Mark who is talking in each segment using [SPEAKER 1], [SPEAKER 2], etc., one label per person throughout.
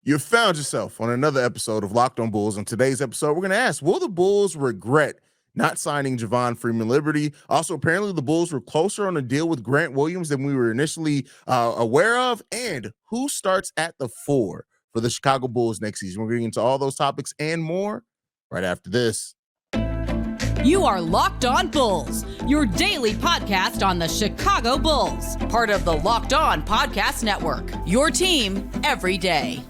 [SPEAKER 1] You found yourself on another episode of Locked on Bulls. On today's episode, we're going to ask, will the Bulls regret not signing Javon Freeman-Liberty? Also, apparently the Bulls were closer on a deal with Grant Williams than we were initially aware of. And who starts at the 4 for the Chicago Bulls next season? We're getting into all those topics and more right after this.
[SPEAKER 2] You are Locked on Bulls, your daily podcast on the Chicago Bulls, part of the Locked on Podcast Network, your team every day.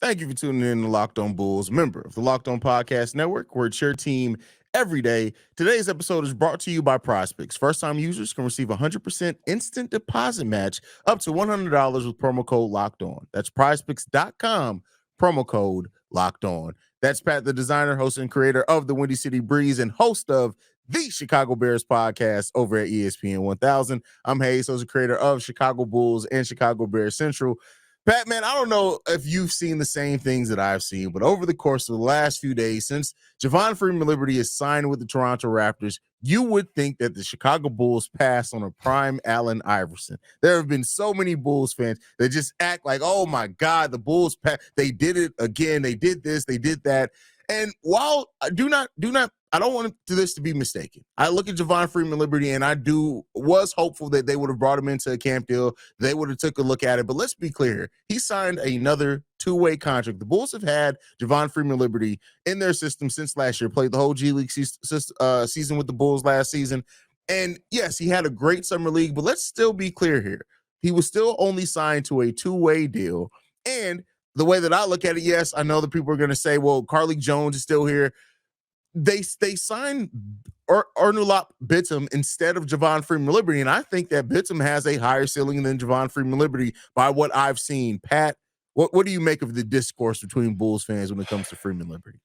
[SPEAKER 1] Thank you for tuning in to Locked on Bulls, member of the Locked on Podcast Network, where it's your team every day. Today's episode is brought to you by PrizePicks. First-time users can receive a 100% instant deposit match up to $100 with promo code Locked On. That's PrizePicks.com, promo code Locked On. That's Pat the Designer, host and creator of the Windy City Breeze and host of the Chicago Bears podcast over at ESPN 1000. I'm Haize, host and creator of Chicago Bulls and Chicago Bears Central. Pat, man, I don't know if you've seen the same things that I've seen, but over the course of the last few days, since Javon Freeman-Liberty is signed with the Toronto Raptors, you would think that the Chicago Bulls passed on a prime Allen Iverson. There have been so many Bulls fans that just act like, oh my God, the Bulls, they did it again. They did this, they did that. And while I don't want this to be mistaken. I look at Javon Freeman-Liberty and I was hopeful that they would have brought him into a camp deal. They would have took a look at it. But let's be clear. He signed another two-way contract. The Bulls have had Javon Freeman-Liberty in their system since last year, played the whole G League season with the Bulls last season. And yes, he had a great summer league, but let's still be clear here. He was still only signed to a two-way deal. And the way that I look at it, yes, I know that people are going to say, well, Carlik Jones is still here. They signed Onuralp Bitim instead of Javon Freeman-Liberty, and I think that Bitim has a higher ceiling than Javon Freeman-Liberty by what I've seen. Pat, what do you make of the discourse between Bulls fans when it comes to Freeman-Liberty?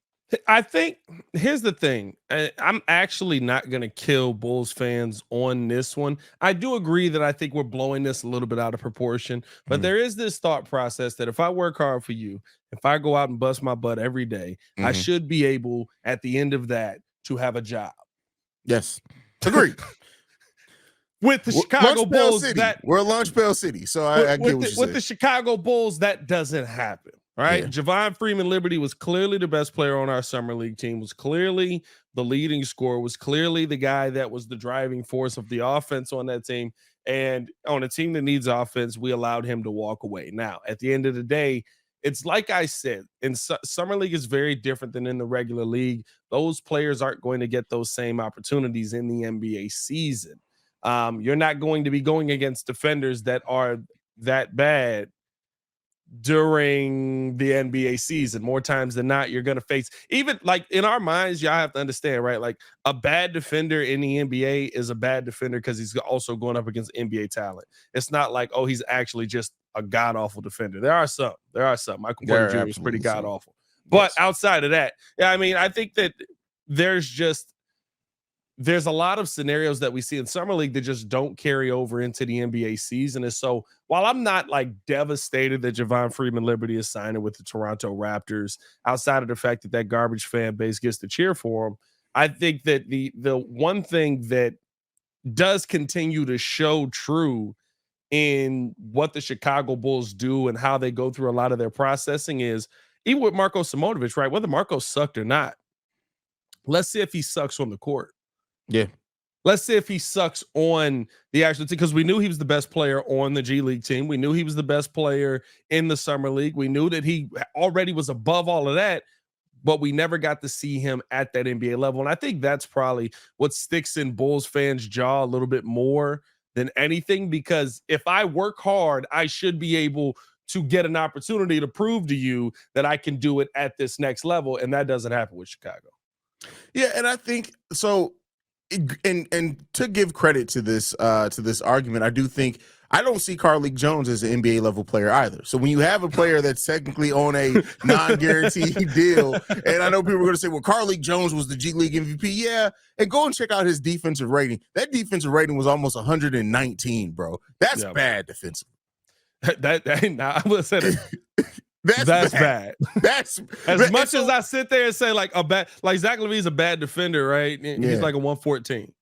[SPEAKER 3] I think here's the thing. I'm actually not going to kill Bulls fans on this one. I do agree that I think we're blowing this a little bit out of proportion, but there is this thought process that if I work hard for you, if I go out and bust my butt every day, I should be able at the end of that to have a job.
[SPEAKER 1] Yes. Agreed.
[SPEAKER 3] With the Chicago Bulls,
[SPEAKER 1] we're a Lunch Pail City, so I get what you're saying.
[SPEAKER 3] With the Chicago Bulls, that doesn't happen. Right. Yeah. Javon Freeman-Liberty was clearly the best player on our summer league team, was clearly the leading scorer, was clearly the guy that was the driving force of the offense on that team. And on a team that needs offense, we allowed him to walk away. Now, at the end of the day, it's like I said, in summer league is very different than in the regular league. Those players aren't going to get those same opportunities in the NBA season. You're not going to be going against defenders that are that bad during the NBA season. More times than not, you're going to face, even like in our minds, y'all have to understand, right? Like a bad defender in the NBA is a bad defender because he's also going up against NBA talent. It's not like, oh, he's actually just a god-awful defender. There are some. Michael Porter Jr. is pretty god-awful. But outside of that, yeah, I mean, I think that there's a lot of scenarios that we see in summer league that just don't carry over into the NBA season. And so while I'm not like devastated that Javon Freeman-Liberty is signing with the Toronto Raptors, outside of the fact that garbage fan base gets to cheer for him, I think that the one thing that does continue to show true in what the Chicago Bulls do and how they go through a lot of their processing is, even with Marko Simonovic, right? Whether Marko sucked or not, let's see if he sucks on the court.
[SPEAKER 1] Yeah.
[SPEAKER 3] Let's see if he sucks on the actual team, because we knew he was the best player on the G League team. We knew he was the best player in the summer league. We knew that he already was above all of that, but we never got to see him at that NBA level. And I think that's probably what sticks in Bulls fans' jaw a little bit more than anything, because if I work hard, I should be able to get an opportunity to prove to you that I can do it at this next level. And that doesn't happen with Chicago.
[SPEAKER 1] Yeah. And I think so. And to give credit to this argument, I do think I don't see Carlik Jones as an NBA level player either. So when you have a player that's technically on a non-guaranteed deal, and I know people are going to say, well, Carlik Jones was the G League MVP. Yeah. And go and check out his defensive rating. That defensive rating was almost 119, bro. That's bad defensively.
[SPEAKER 3] I would say that.
[SPEAKER 1] That's
[SPEAKER 3] bad.
[SPEAKER 1] That's
[SPEAKER 3] as much as I sit there and say like Zach LaVine's a bad defender, right? He's like a 114.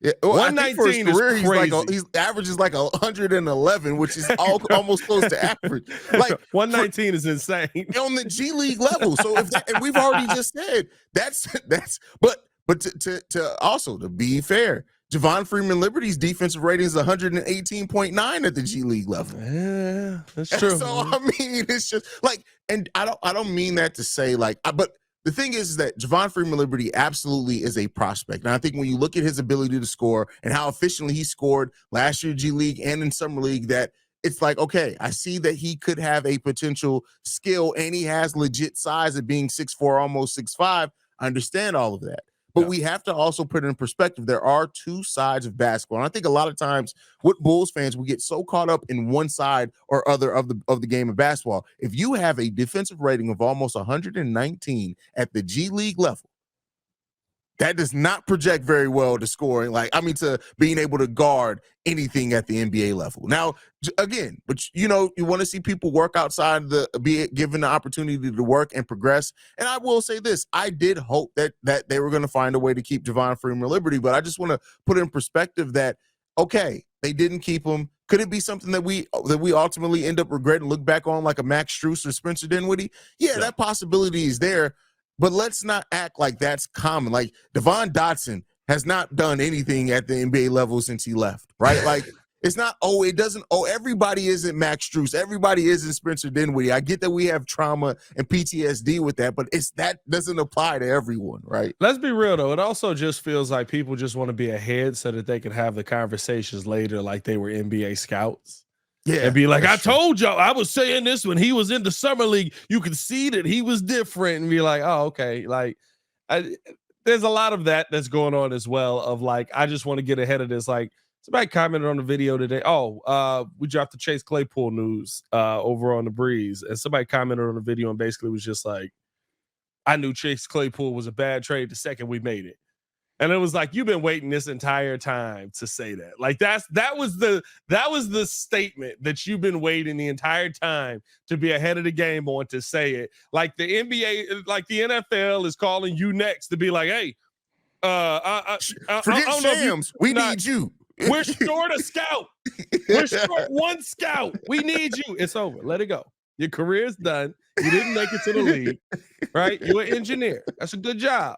[SPEAKER 1] Yeah, well,
[SPEAKER 3] 119 is crazy.
[SPEAKER 1] He's averages like 111, which is almost close to average. Like
[SPEAKER 3] 119 is insane
[SPEAKER 1] on the G League level. So if we've already just said that's but to also to be fair, Javon Freeman-Liberty's defensive rating is 118.9 at the G League level.
[SPEAKER 3] Yeah, that's true.
[SPEAKER 1] So I mean, it's just like, and I don't mean that to say like, but the thing is that Javon Freeman-Liberty absolutely is a prospect. And I think when you look at his ability to score and how efficiently he scored last year G League and in Summer League, that it's like, okay, I see that he could have a potential skill and he has legit size of being 6'4", almost 6'5". I understand all of that. But we have to also put it in perspective. There are two sides of basketball. And I think a lot of times with Bulls fans, we get so caught up in one side or other of the game of basketball. If you have a defensive rating of almost 119 at the G League level, that does not project very well to scoring, to being able to guard anything at the NBA level. Now, again, but you want to see people work outside be given the opportunity to work and progress. And I will say this, I did hope that they were going to find a way to keep Javon Freeman-Liberty, but I just want to put in perspective that, okay, they didn't keep him. Could it be something that we ultimately end up regretting, look back on like a Max Strus or Spencer Dinwiddie? Yeah, that possibility is there. But let's not act like that's common. Like Devon Dotson has not done anything at the NBA level since he left, right? Like it's not, everybody isn't Max Strus. Everybody isn't Spencer Dinwiddie. I get that we have trauma and PTSD with that, but that doesn't apply to everyone, right?
[SPEAKER 3] Let's be real though. It also just feels like people just want to be ahead so that they can have the conversations later like they were NBA scouts. Yeah, and be like, I told y'all, I was saying this when he was in the summer league. You could see that he was different, and be like, oh, okay. Like, there's a lot of that's going on as well. Of like, I just want to get ahead of this. Like, somebody commented on the video today. Oh, we dropped the Chase Claypool news over on the Breeze, and somebody commented on the video and basically was just like, I knew Chase Claypool was a bad trade the second we made it. And it was like, you've been waiting this entire time to say that. Like that was the statement that you've been waiting the entire time to be ahead of the game on to say it. Like the NBA, like the NFL is calling you next to be like, hey,
[SPEAKER 1] forget Shams. We need you.
[SPEAKER 3] We're short a scout. We're short one scout. We need you. It's over. Let it go. Your career's done. You didn't make it to the league, right? You're an engineer. That's a good job.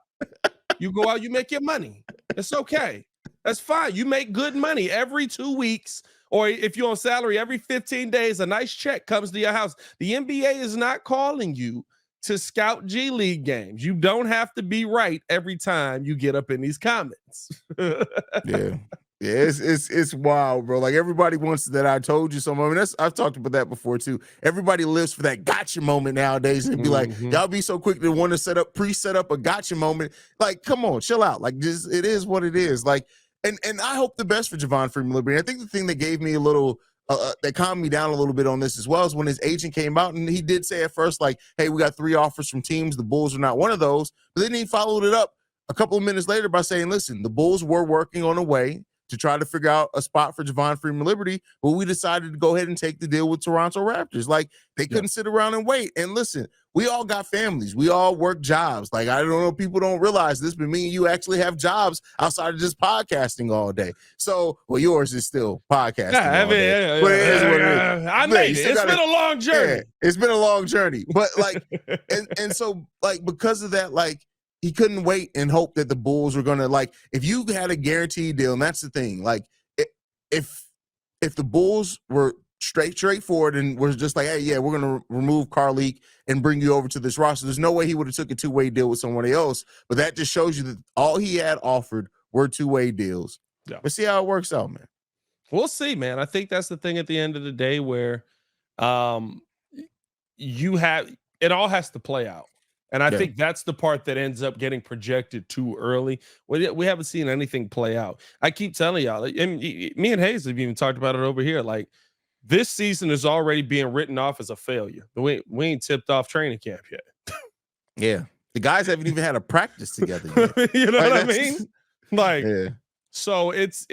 [SPEAKER 3] You go out, you make your money. It's okay. That's fine. You make good money every 2 weeks, or if you're on salary, every 15 days, a nice check comes to your house. The NBA is not calling you to scout G League games. You don't have to be right every time you get up in these comments.
[SPEAKER 1] Yeah, it's wild, bro. Like everybody wants that I told you so moment. I've talked about that before too. Everybody lives for that gotcha moment nowadays, and be like, y'all be so quick to want to pre-set up a gotcha moment. Like, come on, chill out. Like, just it is what it is. Like, and I hope the best for Javon Freeman-Liberty. I think the thing that gave me a little that calmed me down a little bit on this as well is when his agent came out and he did say at first, like, hey, we got 3 offers from teams. The Bulls are not one of those. But then he followed it up a couple of minutes later by saying, listen, the Bulls were working on a way to try to figure out a spot for Javon Freeman-Liberty, but we decided to go ahead and take the deal with Toronto Raptors. Like, they couldn't sit around and wait. And listen, we all got families. We all work jobs. Like, I don't know, people don't realize this, but me and you actually have jobs outside of just podcasting all day. So, well, yours is still podcasting all day. But it is what it is.
[SPEAKER 3] I made it. It's been a long journey.
[SPEAKER 1] Yeah, it's been a long journey. But, like, and so, like, because of that, like, he couldn't wait and hope that the Bulls were going to, like, if you had a guaranteed deal, and that's the thing, like, if the Bulls were straightforward and was just like, hey, yeah, we're going to remove Carleek and bring you over to this roster, there's no way he would have took a two-way deal with somebody else. But that just shows you that all he had offered were two-way deals. Yeah. Let's see how it works out, man.
[SPEAKER 3] We'll see, man. I think that's the thing at the end of the day where it all has to play out. And I think that's the part that ends up getting projected too early. We haven't seen anything play out. I keep telling y'all, and me and Haize have even talked about it over here. Like, this season is already being written off as a failure. We ain't tipped off training camp yet.
[SPEAKER 1] Yeah. The guys haven't even had a practice together yet.
[SPEAKER 3] You know what I mean? Like, so it's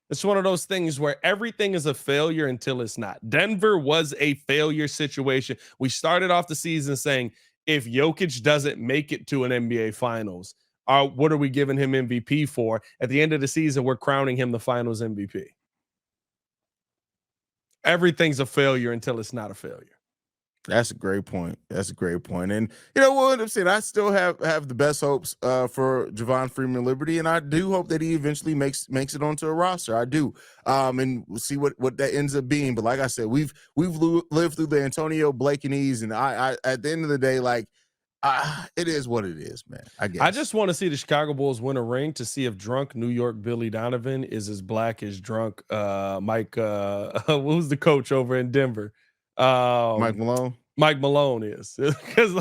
[SPEAKER 3] It's one of those things where everything is a failure until it's not. Denver was a failure situation. We started off the season saying, if Jokic doesn't make it to an NBA Finals, what are we giving him MVP for? At the end of the season, we're crowning him the Finals MVP. Everything's a failure until it's not a failure.
[SPEAKER 1] That's a great point. That's a great point. And, we'll end up saying I still have the best hopes for Javon Freeman-Liberty, and I do hope that he eventually makes it onto a roster. I do. And we'll see what that ends up being. But like I said, we've lived through the Antonio Blakeney's, and I at the end of the day, like, it is what it is, man. I guess.
[SPEAKER 3] I just want to see the Chicago Bulls win a ring to see if drunk New York Billy Donovan is as black as drunk Mike. What was the coach over in Denver?
[SPEAKER 1] Mike Malone.
[SPEAKER 3] Mike Malone is, because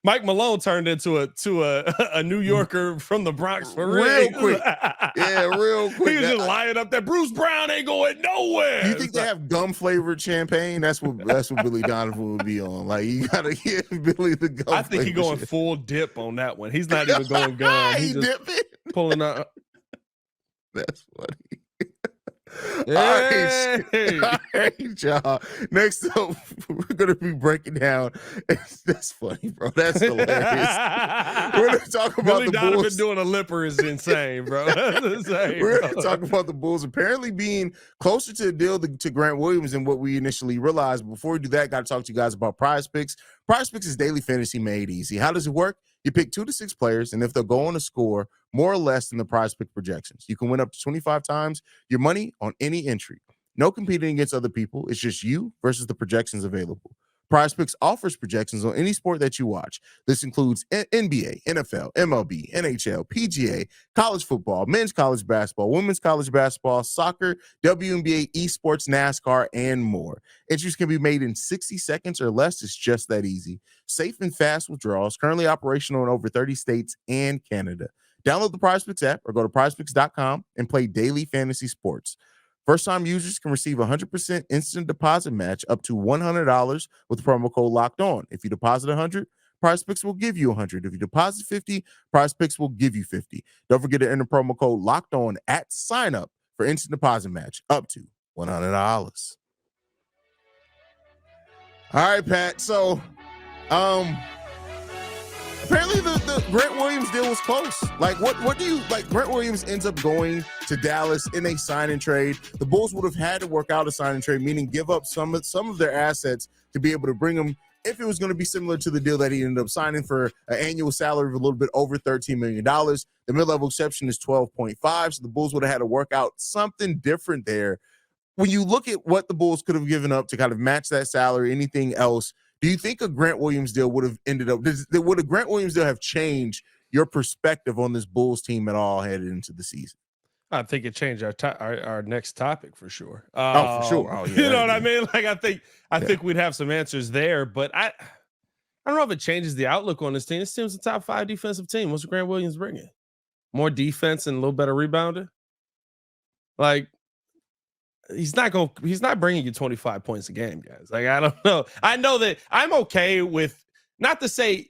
[SPEAKER 3] Mike Malone turned into a New Yorker from the Bronx for
[SPEAKER 1] real quick. Yeah, real quick.
[SPEAKER 3] He was just lying up there. Bruce Brown ain't going nowhere.
[SPEAKER 1] Do you think they have gum flavored champagne? That's what Billy Donovan would be on. Like, you gotta give Billy the gum.
[SPEAKER 3] I think he's going full dip on that one. He's not even going gum. He's just pulling up.
[SPEAKER 1] That's funny.
[SPEAKER 3] Hey.
[SPEAKER 1] All right, y'all. Next up, we're gonna be breaking down. That's funny, bro. That's hilarious. We're gonna talk about
[SPEAKER 3] Billy
[SPEAKER 1] the
[SPEAKER 3] Donovan
[SPEAKER 1] Bulls.
[SPEAKER 3] doing a lipper is insane, bro. That's insane,
[SPEAKER 1] We're
[SPEAKER 3] bro.
[SPEAKER 1] gonna talk about the Bulls apparently being closer to the deal to Grant Williams than what we initially realized. Before we do that, got to talk to you guys about PrizePicks. PrizePicks is daily fantasy made easy. How does it work? You pick 2 to 6 players, and if they'll go on to score more or less than the PrizePick projections, you can win up to 25 times your money on any entry. No competing against other people. It's just you versus the projections available. PrizePicks offers projections on any sport that you watch. This includes NBA, NFL, MLB, NHL, PGA, college football, men's college basketball, women's college basketball, soccer, WNBA, esports, NASCAR, and more. Entries can be made in 60 seconds or less. It's just that easy. Safe and fast withdrawals, currently operational in over 30 states and Canada. Download the PrizePicks app or go to prizepicks.com and play daily fantasy sports. First-time users can receive a 100% instant deposit match up to $100 with promo code Locked On. If you deposit $100, PrizePicks will give you $100. If you deposit $50, PrizePicks will give you $50. Don't forget to enter promo code Locked On at sign up for instant deposit match up to $100. All right, Pat. So, apparently the Grant Williams deal was close. Like, what do you like? Grant Williams ends up going to Dallas in a sign and trade. The Bulls would have had to work out a sign and trade, meaning give up some of their assets to be able to bring him. If it was going to be similar to the deal that he ended up signing for an annual salary of a little bit over $13 million, the mid-level exception is 12.5. So the Bulls would have had to work out something different there. When you look at what the Bulls could have given up to kind of match that salary, anything else, do you think a Grant Williams deal would have ended up? Would a Grant Williams deal have changed your perspective on this Bulls team at all headed into the season?
[SPEAKER 3] I think it changed our next topic for sure.
[SPEAKER 1] For sure. Oh, yeah,
[SPEAKER 3] you know what I mean? Like, I think we'd have some answers there, but I don't know if it changes the outlook on this team. This team's a top 5 defensive team. What's Grant Williams bringing? More defense and a little better rebounder. Like, he's not bringing you 25 points a game, guys. Like, I don't know. I know that I'm okay with, not to say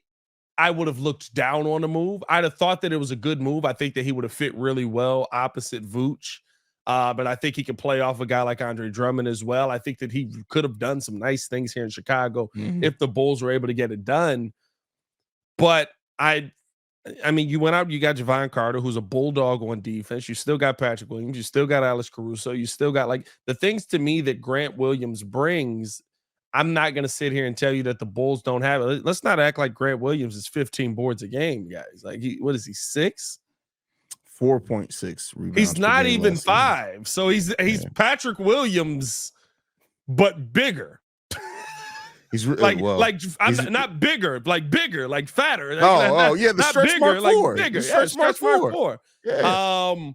[SPEAKER 3] I would have looked down on the move. I'd have thought that it was a good move. I think that he would have fit really well opposite Vooch. But I think he can play off a guy like Andre Drummond as well. I think that he could have done some nice things here in Chicago if the Bulls were able to get it done. But I mean, you went out, you got Javon Carter, who's a bulldog on defense. You still got Patrick Williams. You still got Alex Caruso. You still got, like, the things to me that Grant Williams brings. I'm not going to sit here and tell you that the Bulls don't have it. Let's not act like Grant Williams is 15 boards a game, guys. Like, what is he, 6?
[SPEAKER 1] 4.6 rebounds.
[SPEAKER 3] He's not even 5. So he's Patrick Williams, but bigger.
[SPEAKER 1] He's
[SPEAKER 3] I'm not bigger, like bigger, like fatter.
[SPEAKER 1] The stretch
[SPEAKER 3] bigger,
[SPEAKER 1] mark
[SPEAKER 3] like
[SPEAKER 1] 4.
[SPEAKER 3] bigger.
[SPEAKER 1] The stretch mark 4.
[SPEAKER 3] Yeah.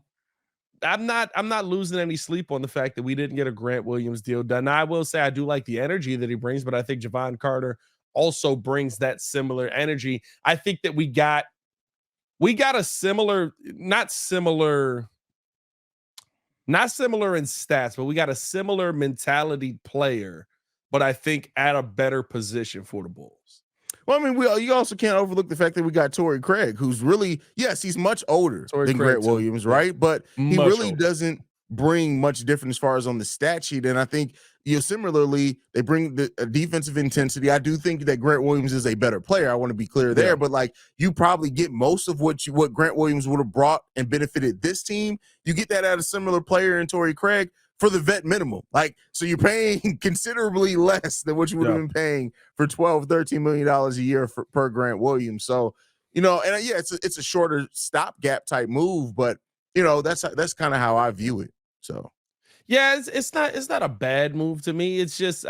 [SPEAKER 3] I'm not losing any sleep on the fact that we didn't get a Grant Williams deal done. Now, I will say I do like the energy that he brings, but I think Javon Carter also brings that similar energy. I think that we got a similar, not similar in stats, but we got a similar mentality player, but I think at a better position for the Bulls.
[SPEAKER 1] Well, I mean, you also can't overlook the fact that we got Torrey Craig, who's really, yes, he's much older than Grant Williams, right? But he really doesn't bring much different as far as on the stat sheet. And I think, similarly, they bring the defensive intensity. I do think that Grant Williams is a better player. I want to be clear there, but like you probably get most of what Grant Williams would have brought and benefited this team. You get that out of a similar player in Torrey Craig for the vet minimum. Like, so you're paying considerably less than what you would have been paying for $12-13 million a year per Grant Williams. So, and it's a shorter stopgap type move, but that's kind of how I view it. So,
[SPEAKER 3] yeah, it's not a bad move to me. It's just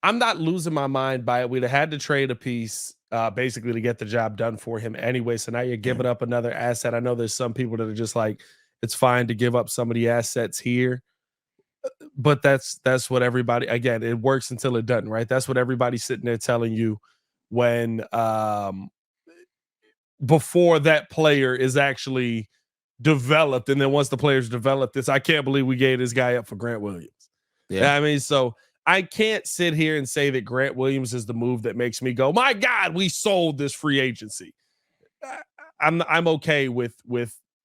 [SPEAKER 3] I'm not losing my mind by it. We'd have had to trade a piece basically to get the job done for him anyway. So now you're giving up another asset. I know there's some people that are just like, it's fine to give up some of the assets here, but that's what everybody, again, it works until it doesn't, right? That's what everybody's sitting there telling you when before that player is actually developed. And then once the player's developed, I can't believe we gave this guy up for Grant Williams. Yeah. I mean, so I can't sit here and say that Grant Williams is the move that makes me go, my God, we sold this free agency. I'm okay with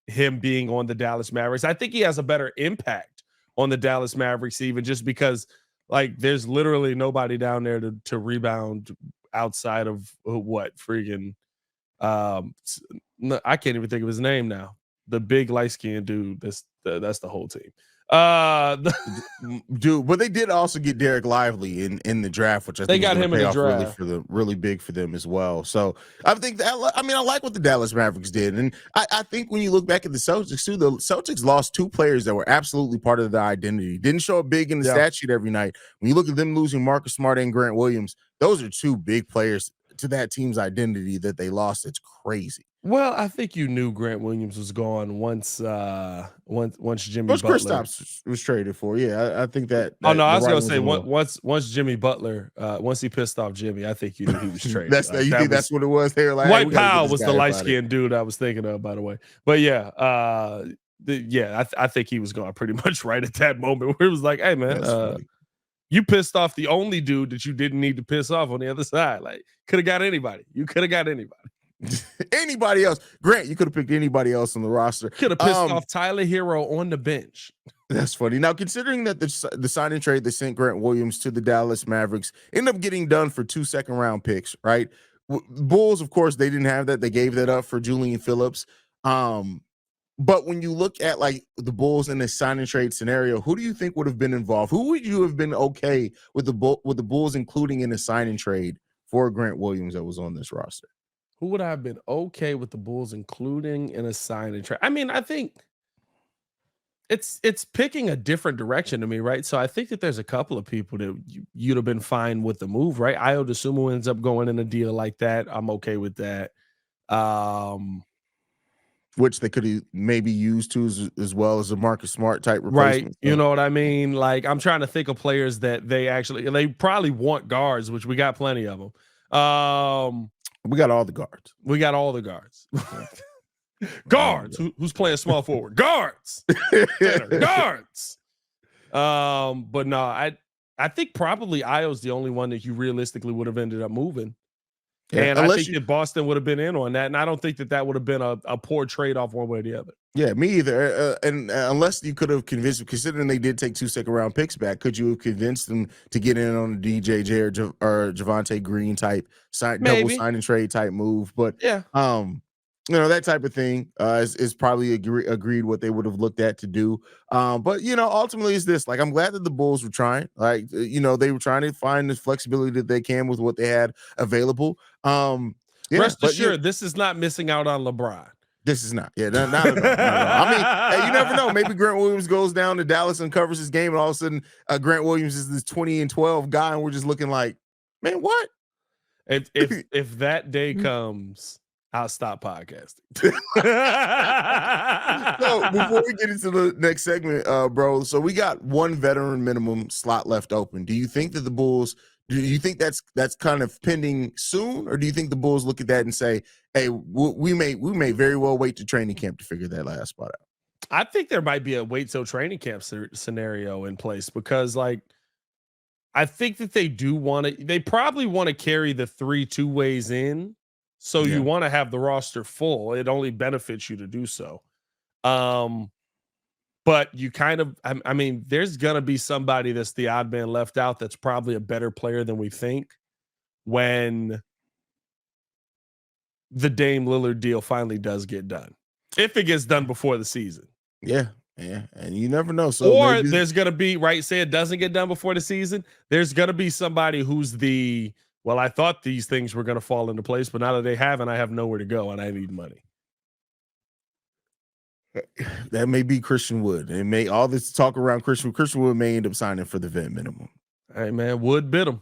[SPEAKER 3] him being on the Dallas Mavericks. I think he has a better impact on the Dallas Mavericks, even just because like there's literally nobody down there to rebound outside of what freaking I can't even think of his name now. The big light-skinned dude. That's the whole team.
[SPEAKER 1] Dude, but they did also get Derek Lively in the draft, which I think
[SPEAKER 3] they got him in the draft
[SPEAKER 1] really big for them as well. So I think that I like what the Dallas Mavericks did, and I think when you look back at the Celtics too, the Celtics lost two players that were absolutely part of their identity. Didn't show up big in the stat sheet every night. When you look at them losing Marcus Smart and Grant Williams, those are two big players to that team's identity that they lost. It's crazy.
[SPEAKER 3] Well, I think you knew Grant Williams was gone once Jimmy
[SPEAKER 1] Butler Kristaps was traded for. Yeah, I think that.
[SPEAKER 3] Oh no, I was gonna say once Jimmy Butler, once he pissed off Jimmy, I think you knew he was traded.
[SPEAKER 1] You think that's what it was? They were like,
[SPEAKER 3] White Powell was the light skinned dude I was thinking of, by the way. But yeah, I think he was gone pretty much right at that moment where it was like, hey man, you pissed off the only dude that you didn't need to piss off on the other side. Like, could have got anybody. You could have got anybody.
[SPEAKER 1] Anybody else. Grant, you could have picked anybody else on the roster.
[SPEAKER 3] Could have pissed off Tyler Hero on the bench.
[SPEAKER 1] That's funny. Now, considering that the signing trade that sent Grant Williams to the Dallas Mavericks ended up getting done for 2 second-round picks, right? Bulls, of course, they didn't have that. They gave that up for Julian Phillips. But when you look at like the Bulls in this signing trade scenario, who do you think would have been involved? Who would you have been okay with the Bulls including in a signing trade for Grant Williams that was on this roster?
[SPEAKER 3] Who would I have been okay with the Bulls including in a signing trade? I mean, I think it's picking a different direction to me, right? So I think that there's a couple of people that you'd have been fine with the move, right? Ayo Dosunmu ends up going in a deal like that. I'm okay with that.
[SPEAKER 1] Which they could maybe use to as well as a Marcus Smart type replacement.
[SPEAKER 3] Right. You know what I mean? Like, I'm trying to think of players that they probably want guards, which we got plenty of them.
[SPEAKER 1] We got all the guards.
[SPEAKER 3] Guards. Who's playing small forward? Guards. Guards. But no, I think probably Ayo's the only one that you realistically would have ended up moving. Yeah, and I think that Boston would have been in on that, and I don't think that would have been a poor trade-off one way or the other.
[SPEAKER 1] Yeah, me either. And unless you could have convinced, considering they did take 2 second-round picks back, could you have convinced them to get in on a DJJ or Javonte Green type double sign and trade type move? But
[SPEAKER 3] yeah,
[SPEAKER 1] that type of thing is probably agreed what they would have looked at to do. But ultimately it's this. Like, I'm glad that the Bulls were trying. Like, they were trying to find the flexibility that they can with what they had available.
[SPEAKER 3] Rest assured, this is not missing out on LeBron.
[SPEAKER 1] This is not. Yeah, not at all. Not at all. I mean, hey, you never know. Maybe Grant Williams goes down to Dallas and covers his game, and all of a sudden, Grant Williams is this 20-12 guy, and we're just looking like, man, what?
[SPEAKER 3] If that day comes, I'll stop podcasting.
[SPEAKER 1] So before we get into the next segment, bro, so we got one veteran minimum slot left open. Do you think that the Bulls? Do you think that's kind of pending soon, or do you think the Bulls look at that and say, "Hey, we may very well wait to training camp to figure that last spot out"?
[SPEAKER 3] I think there might be a wait till training camp scenario in place because, like, I think that they do want to. They probably want to carry the 3 two-ways in, so you want to have the roster full. It only benefits you to do so. But But you kind of, I mean, there's going to be somebody that's the odd man left out that's probably a better player than we think when the Dame Lillard deal finally does get done. If it gets done before the season.
[SPEAKER 1] Yeah. And you never know. So
[SPEAKER 3] or there's going to be, right, say it doesn't get done before the season. There's going to be somebody who's I thought these things were going to fall into place, but now that they haven't, I have nowhere to go and I need money.
[SPEAKER 1] That may be Christian Wood. It may all this talk around Christian Wood may end up signing for the vet minimum.
[SPEAKER 3] Hey man, Wood bit him.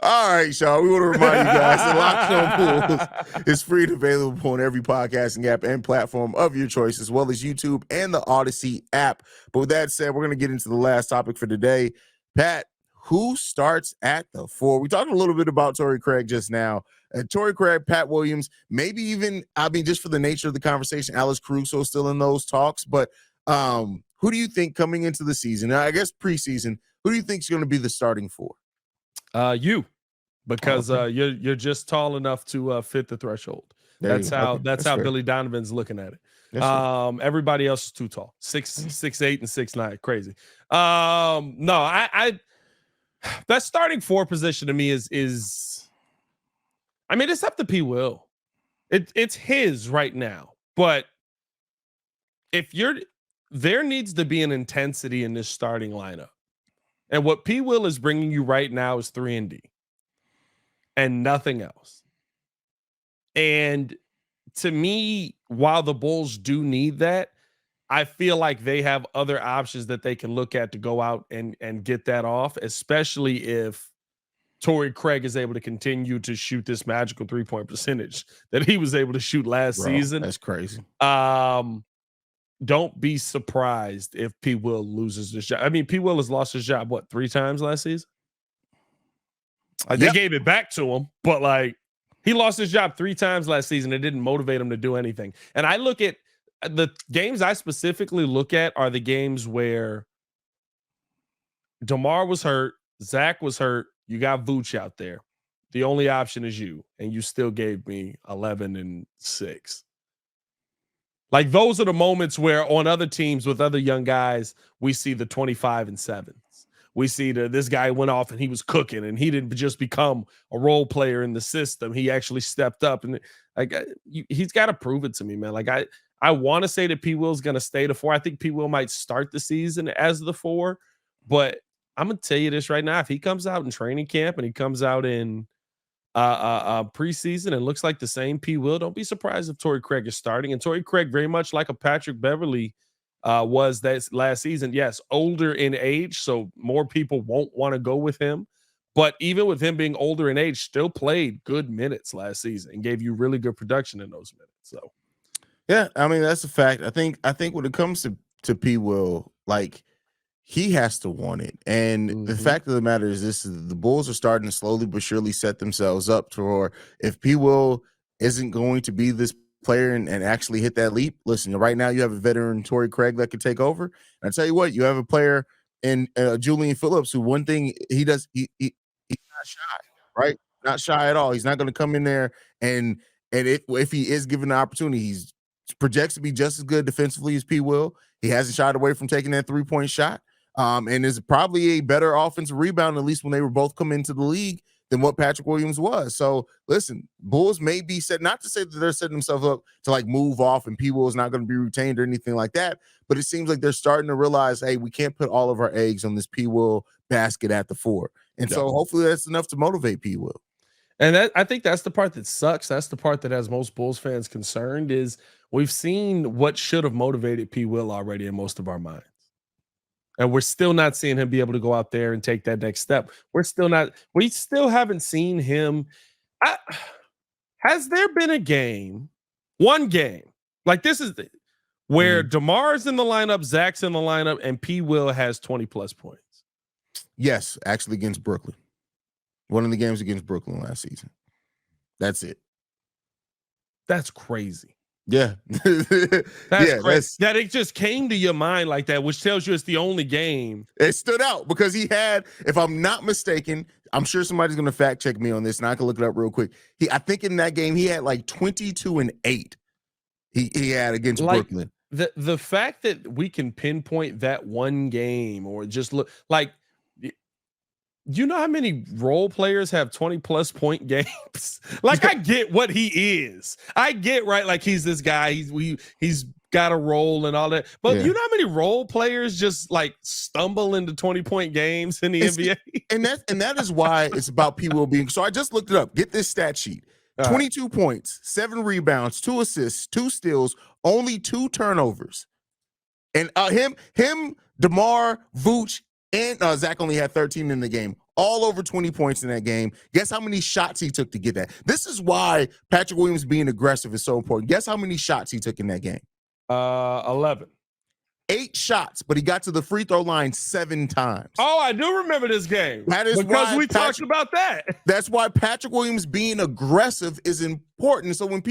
[SPEAKER 1] All right, Sean. We want to remind you guys that Locked On Bulls is free and available on every podcasting app and platform of your choice, as well as YouTube and the Odyssey app. But with that said, we're going to get into the last topic for today. Pat, who starts at the 4? We talked a little bit about Torrey Craig just now. Torrey Craig, Pat Williams, maybe even, just for the nature of the conversation, Alex Caruso still in those talks. But who do you think coming into the season, I guess preseason, who do you think is going to be the starting 4?
[SPEAKER 3] Because you're just tall enough to fit the threshold. That's how fair. Billy Donovan's looking at it. Everybody else is too tall. 6'8" and 6'9". Crazy. No, that starting 4 position to me is it's up to P. Will. It's his right now. But there needs to be an intensity in this starting lineup. And what P. Will is bringing you right now is 3-and-D and nothing else. And to me, while the Bulls do need that, I feel like they have other options that they can look at to go out and get that off, especially if Torrey Craig is able to continue to shoot this magical 3-point percentage that he was able to shoot last season.
[SPEAKER 1] That's crazy.
[SPEAKER 3] Don't be surprised if P. Will loses his job. P. Will has lost his job, 3 times last season? They gave it back to him, but he lost his job 3 times last season. It didn't motivate him to do anything. And I look at the games I specifically look at are the games where DeMar was hurt, Zach was hurt, you got Vooch out there. The only option is you, and you still gave me 11 and 6. Those are the moments where on other teams with other young guys, we see the 25 and 7s. We see this guy went off and he was cooking and he didn't just become a role player in the system. He actually stepped up and he's got to prove it to me, man. I want to say that P. Will's going to stay the 4. I think P. Will might start the season as the 4, but I'm going to tell you this right now. If he comes out in training camp and he comes out in preseason and looks like the same P. Will, don't be surprised if Torrey Craig is starting. And Torrey Craig, very much like a Patrick Beverley was that last season. Yes, older in age, so more people won't want to go with him. But even with him being older in age, still played good minutes last season and gave you really good production in those minutes. So,
[SPEAKER 1] yeah, that's a fact. I think when it comes to P. Will, he has to want it. And the fact of the matter is the Bulls are starting to slowly but surely set themselves up for if P. Will isn't going to be this player and actually hit that leap. Listen, right now you have a veteran Torrey Craig that could take over. And I tell you what, you have a player in Julian Phillips who one thing he does, he's not shy, right? Not shy at all. He's not going to come in there and if he is given the opportunity, he's projects to be just as good defensively as P. Will. He hasn't shied away from taking that 3-point shot. And is probably a better offensive rebound, at least when they were both coming into the league, than what Patrick Williams was. So, listen, Bulls may be set, not to say that they're setting themselves up to move off and P. Will is not going to be retained or anything like that, but it seems like they're starting to realize, hey, we can't put all of our eggs on this P. Will basket at the 4. And so hopefully that's enough to motivate P. Will.
[SPEAKER 3] And I think that's the part that sucks. That's the part that has most Bulls fans concerned is we've seen what should have motivated P. Will already in most of our minds. And we're still not seeing him be able to go out there and take that next step. We still haven't seen him. Has there been one game, this is where DeMar's in the lineup, Zach's in the lineup, and P. Will has 20-plus points?
[SPEAKER 1] Yes, actually against Brooklyn. One of the games against Brooklyn last season. That's it.
[SPEAKER 3] That's crazy.
[SPEAKER 1] Yeah.
[SPEAKER 3] That's crazy. That it just came to your mind like that, which tells you it's the only game.
[SPEAKER 1] It stood out because he had, if I'm not mistaken, I'm sure somebody's going to fact check me on this and I can look it up real quick. I think in that game he had 22 and 8. he had against Brooklyn.
[SPEAKER 3] The fact that we can pinpoint that one game or just look like, you know how many role players have 20+ point games? Like, I get what he is. I get, right, like he's this guy. He's got a role and all that. But you know how many role players just like stumble into 20-point games in the NBA?
[SPEAKER 1] And that is why it's about P. Will being. So I just looked it up. Get this stat sheet. 22 points, 7 rebounds, 2 assists, 2 steals, only 2 turnovers. And him, DeMar, Vooch, and Zach only had 13 in the game, all over 20 points in that game. Guess how many shots he took to get that? This is why Patrick Williams being aggressive is so important. Guess how many shots he took in that game?
[SPEAKER 3] 11.
[SPEAKER 1] 8 shots, but he got to the free throw line 7 times.
[SPEAKER 3] Oh, I do remember this game.
[SPEAKER 1] That is
[SPEAKER 3] because we talked about that.
[SPEAKER 1] That's why Patrick Williams being aggressive is important. So when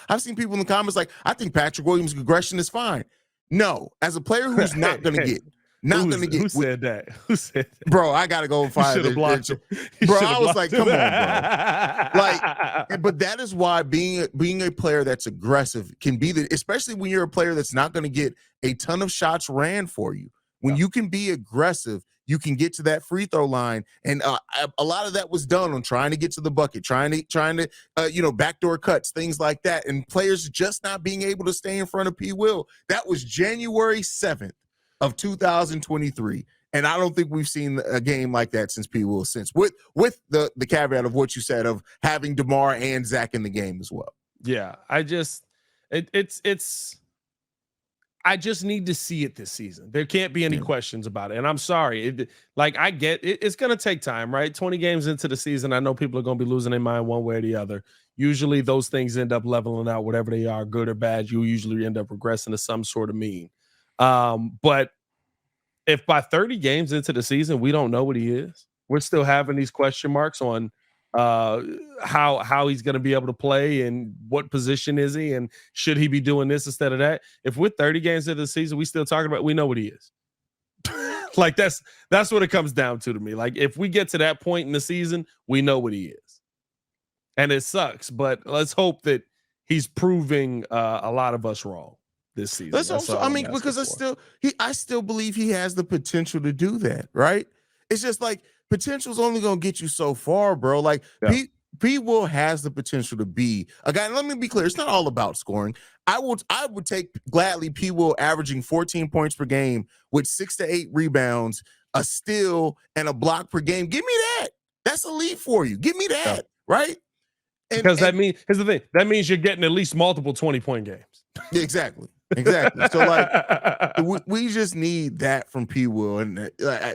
[SPEAKER 1] I've seen people in the comments like, I think Patrick Williams' aggression is fine. No, as a player who's not going to get.
[SPEAKER 3] Who said that? Who said that?
[SPEAKER 1] Bro, I gotta go and find it. Bro, I was like, come on, bro. Like, but that is why being a player that's aggressive can be especially when you're a player that's not going to get a ton of shots ran for you. When you can be aggressive, you can get to that free throw line, and a lot of that was done on trying to get to the bucket, trying to backdoor cuts, things like that, and players just not being able to stay in front of P. Will. That was January 7th. Of 2023, and I don't think we've seen a game like that since P. Will since, with the caveat of what you said of having DeMar and Zach in the game as well.
[SPEAKER 3] Yeah, I just I just need to see it this season. There can't be any questions about it, and I'm sorry. I get it's going to take time, right? 20 games into the season, I know people are going to be losing their mind one way or the other. Usually, those things end up leveling out, whatever they are, good or bad. You usually end up regressing to some sort of mean. But if by 30 games into the season we don't know what he is, we're still having these question marks on how he's going to be able to play and what position is he and should he be doing this instead of that. If we're 30 games into the season, we still talking about, we know what he is. Like that's what it comes down to me. Like if we get to that point in the season, we know what he is, and it sucks. But let's hope that he's proving a lot of us wrong this season.
[SPEAKER 1] That's also, I mean, because I still believe he has the potential to do that, right? It's just like potential's only gonna get you so far, bro. Like P. Will has the potential to be a guy. Let me be clear, it's not all about scoring. I would take gladly P. Will averaging 14 points per game with 6 to 8 rebounds, a steal, and a block per game. Give me that. That's elite for you. Give me that, right?
[SPEAKER 3] Because here's the thing. That means you're getting at least multiple 20-point games.
[SPEAKER 1] Exactly. So like we just need that from P. Will, and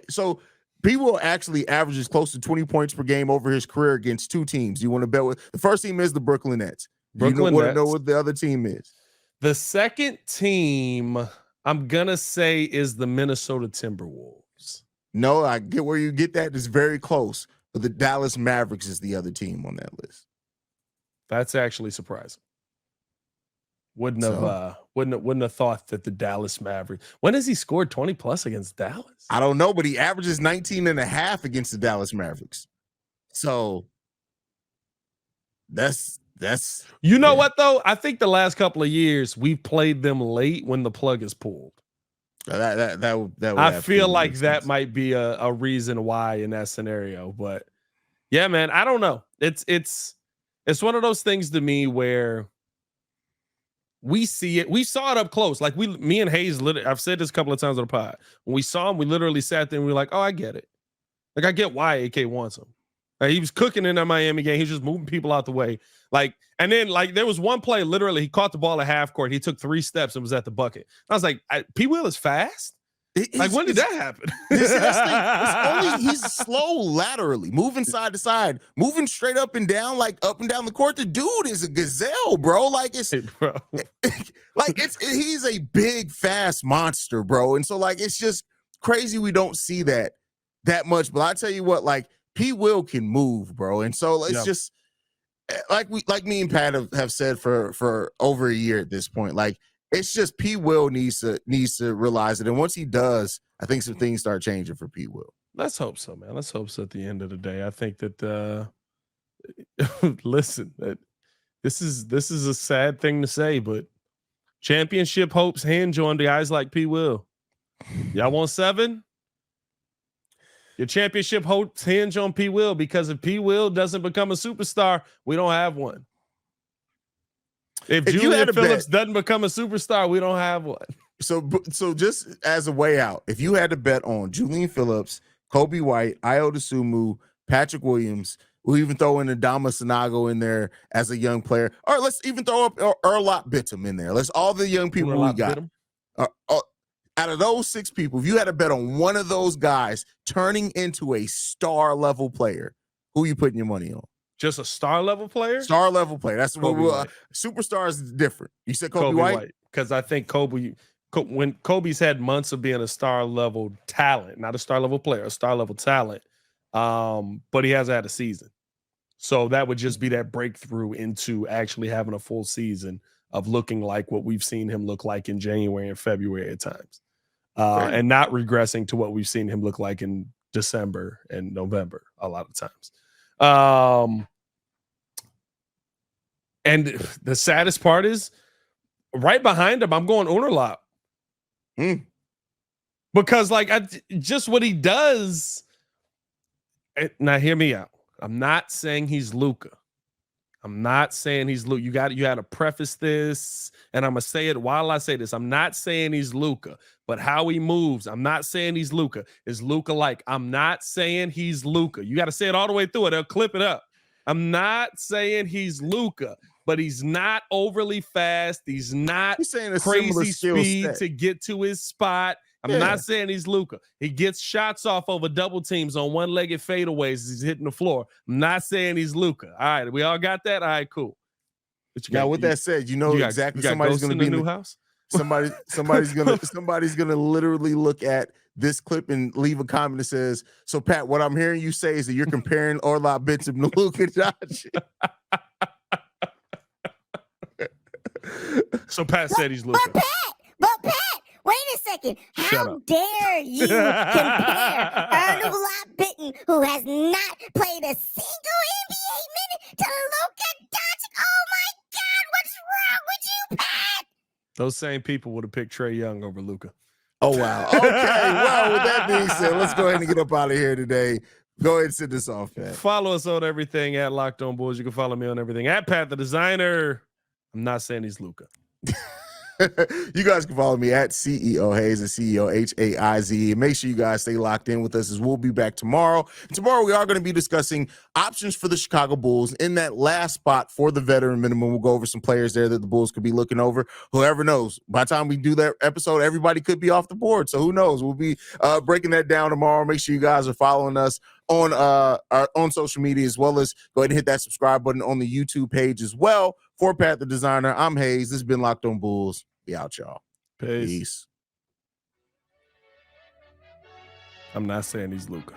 [SPEAKER 1] so P. Will actually averages close to 20 points per game over his career against 2 teams. You want to bet with the first team is the Brooklyn Nets. You want to know what the other team is?
[SPEAKER 3] The second team I'm gonna say is the Minnesota Timberwolves.
[SPEAKER 1] No, I get where you get that. It's very close, but the Dallas Mavericks is the other team on that list.
[SPEAKER 3] That's actually surprising. Wouldn't have thought that the Dallas Mavericks. When has he scored 20+ against Dallas?
[SPEAKER 1] I don't know, but he averages 19.5 against the Dallas Mavericks. So that's
[SPEAKER 3] what though? I think the last couple of years we've played them late when the plug is pulled.
[SPEAKER 1] That would
[SPEAKER 3] I feel like that might be a reason why in that scenario. But yeah, man, I don't know. It's one of those things to me where we see it. We saw it up close. Like me and Haize, I've said this a couple of times on the pod. When we saw him, we literally sat there and we were like, oh, I get it. Like, I get why AK wants him. Like, he was cooking in that Miami game. He was just moving people out the way. Like, and then like there was one play, literally, he caught the ball at half court. He took 3 steps and was at the bucket. I was like, P. Will is fast? Like, when did that happen?
[SPEAKER 1] He's slow laterally, moving side to side, moving straight up and down the court. The dude is a gazelle, bro. Like he's a big, fast monster, bro. And so like it's just crazy we don't see that much. But I tell you what, like P. Will can move, bro. And so it's just like me and Pat have said for over a year at this point, like. It's just P. Will needs to realize it, and once he does, I think some things start changing for P. Will.
[SPEAKER 3] Let's hope so, man. Let's hope so. At the end of the day, I think that listen, that this is a sad thing to say, but Championship hopes hinge on the guys like P. Will. Y'all want 7? Your championship hopes hinge on P. Will, because if P. Will doesn't become a superstar, we don't have one. If Julian Phillips doesn't become a superstar, we don't have one.
[SPEAKER 1] So just as a way out, if you had to bet on Julian Phillips, Kobe White, Ayo Dosunmu, Patrick Williams, we'll even throw in Adama Sanago in there as a young player. Or let's even throw up Erlot Bittum in there. Let's all the young people we got. Out of those 6 people, if you had to bet on one of those guys turning into a star level player, who are you putting your money on?
[SPEAKER 3] Just a star level player?
[SPEAKER 1] Star level player. That's what superstars is different. You said Kobe White?
[SPEAKER 3] Because I think when Kobe's had months of being a star level talent, not a star level player, a star level talent, but he hasn't had a season. So that would just be that breakthrough into actually having a full season of looking like what we've seen him look like in January and February at times. And not regressing to what we've seen him look like in December and November a lot of times. And the saddest part is right behind him, I'm going Unerlop. Because just what he does. Now hear me out. I'm not saying he's Luka. I'm not saying he's Luka. You got to preface this, and I'm gonna say it while I say this. I'm not saying he's Luka, but how he moves, I'm not saying he's Luka. Is Luka like? I'm not saying he's Luka. You got to say it all the way through it. They'll clip it up. I'm not saying he's Luka, but he's not overly fast. He's not crazy speed to get to his spot. I'm not saying he's Luka. He gets shots off over double teams on one-legged fadeaways as he's hitting the floor. I'm not saying he's Luka. All right, we all got that? All right, cool.
[SPEAKER 1] Now, with that said, exactly somebody's going to be in the new house. Somebody's gonna literally look at this clip and leave a comment that says, "So Pat, what I'm hearing you say is that you're comparing Orlov Benson to Luka Doncic."
[SPEAKER 3] So Pat said he's Luka.
[SPEAKER 4] But Pat, wait a second. How dare you compare Orlov Benson, who has not played a single NBA minute, to Luka Doncic? Oh my God, what's wrong with you, Pat?
[SPEAKER 3] Those same people would have picked Trae Young over Luka.
[SPEAKER 1] Oh, wow. Okay, well, with that being said, let's go ahead and get up out of here today. Go ahead and send this off, Pat.
[SPEAKER 3] Follow us on everything at Locked On Bulls. You can follow me on everything at Pat the Designer. I'm not saying he's Luka.
[SPEAKER 1] You guys can follow me at CEO Haize, and CEO Haize. Make sure you guys stay locked in with us, as we'll be back tomorrow. Tomorrow we are going to be discussing options for the Chicago Bulls in that last spot for the veteran minimum. We'll go over some players there that the Bulls could be looking over. Whoever knows, by the time we do that episode, everybody could be off the board. So who knows? We'll be breaking that down tomorrow. Make sure you guys are following us on social media, as well as go ahead and hit that subscribe button on the YouTube page as well. For Pat the Designer, I'm Haize. This has been Locked On Bulls. Be out, y'all. Peace.
[SPEAKER 3] I'm not saying he's Luka.